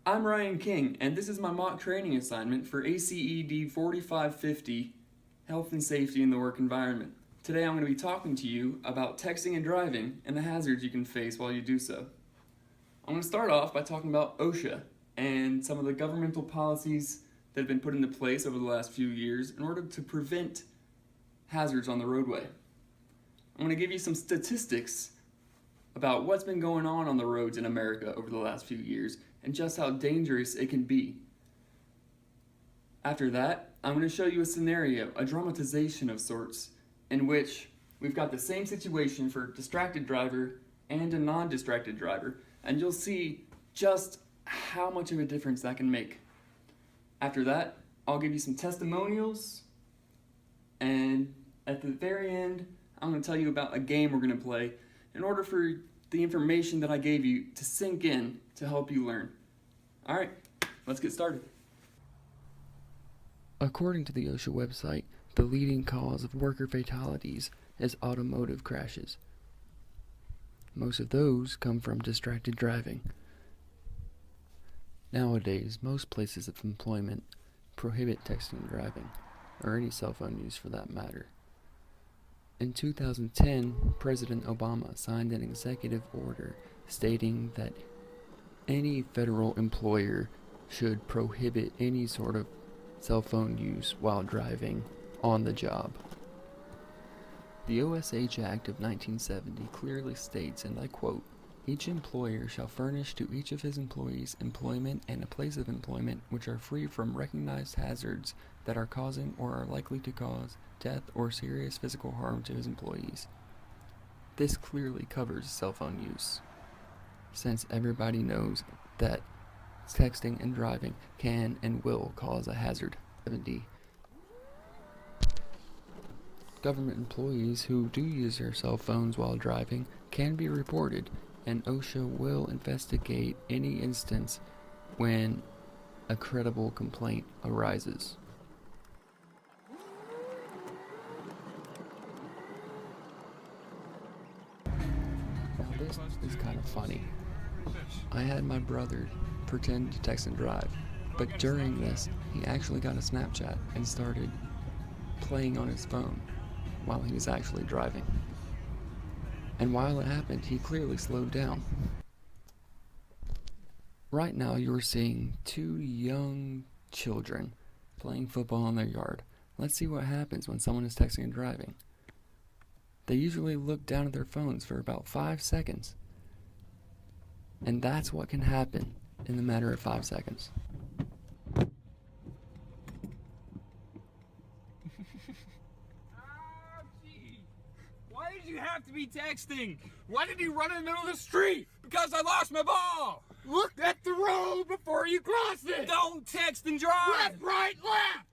I'm Ryan King, and this is my mock training assignment for ACED 4550, Health and Safety in the Work Environment. Today I'm going to be talking to you about texting and driving and the hazards you can face while you do so. I'm going to start off by talking about OSHA and some of the governmental policies that have been put into place over the last few years in order to prevent hazards on the roadway. I'm going to give you some statistics about what's been going on the roads in America over the last few years and just how dangerous it can be. After that, I'm going to show you a scenario, a dramatization of sorts, in which we've got the same situation for a distracted driver and a non-distracted driver, and you'll see just how much of a difference that can make. After that, I'll give you some testimonials, and at the very end, I'm going to tell you about a game we're going to play in order for the information that I gave you to sink in to help you learn. Alright, let's get started. According to the OSHA website, the leading cause of worker fatalities is automotive crashes. Most of those come from distracted driving. Nowadays, most places of employment prohibit texting and driving, or any cell phone use for that matter. In 2010, President Obama signed an executive order stating that any federal employer should prohibit any sort of cell phone use while driving on the job. The OSH Act of 1970 clearly states, and I quote, "Each employer shall furnish to each of his employees employment and a place of employment which are free from recognized hazards that are causing or are likely to cause death or serious physical harm to his employees." This clearly covers cell phone use, since everybody knows that texting and driving can and will cause a hazard. 70. Government employees who do use their cell phones while driving can be reported, and OSHA will investigate any instance when a credible complaint arises. Now this is kind of funny. I had my brother pretend to text and drive, but during this, he actually got a Snapchat and started playing on his phone while he was actually driving. And while it happened, he clearly slowed down. Right now, you're seeing two young children playing football in their yard. Let's see what happens when someone is texting and driving. They usually look down at their phones for about 5 seconds. And that's what can happen in the matter of 5 seconds. Why did you have to be texting? Why did you run in the middle of the street? Because I lost my ball. Look at the road before you cross it. Don't text and drive. Left, right, left.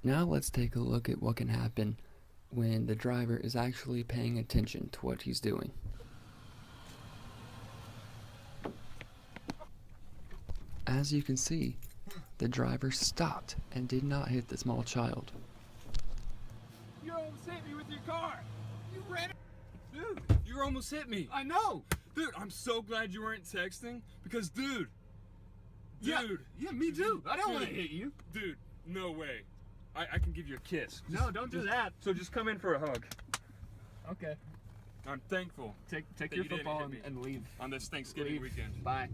Now let's take a look at what can happen when the driver is actually paying attention to what he's doing. As you can see, the driver stopped and did not hit the small child. You almost hit me with your car. You ran it. Dude, you almost hit me. I know. Dude, I'm so glad you weren't texting because, dude. Yeah, me too. I don't want to hit you. Dude, no way. I can give you a kiss. No, don't do that. So just come in for a hug. Okay. I'm thankful. Take your football and leave. On this Thanksgiving weekend. Bye.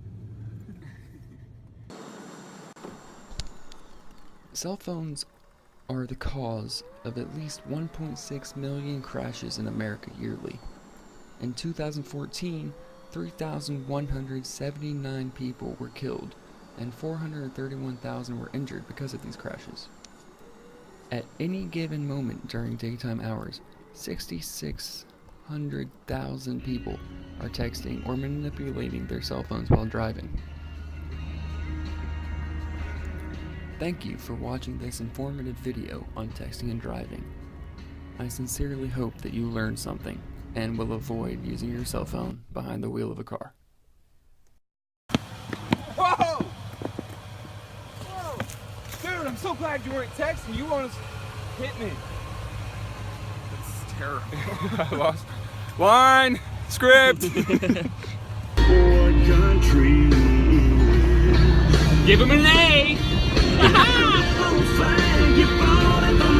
Cell phones are the cause of at least 1.6 million crashes in America yearly. In 2014, 3,179 people were killed and 431,000 were injured because of these crashes. At any given moment during daytime hours, 6,600,000 people are texting or manipulating their cell phones while driving. Thank you for watching this informative video on texting and driving. I sincerely hope that you learned something and will avoid using your cell phone behind the wheel of a car. Whoa! Whoa! Dude, I'm so glad you weren't texting. You almost hit me. That's terrible. I lost. Line, Script. What country? Give him an A. Flag, you fought it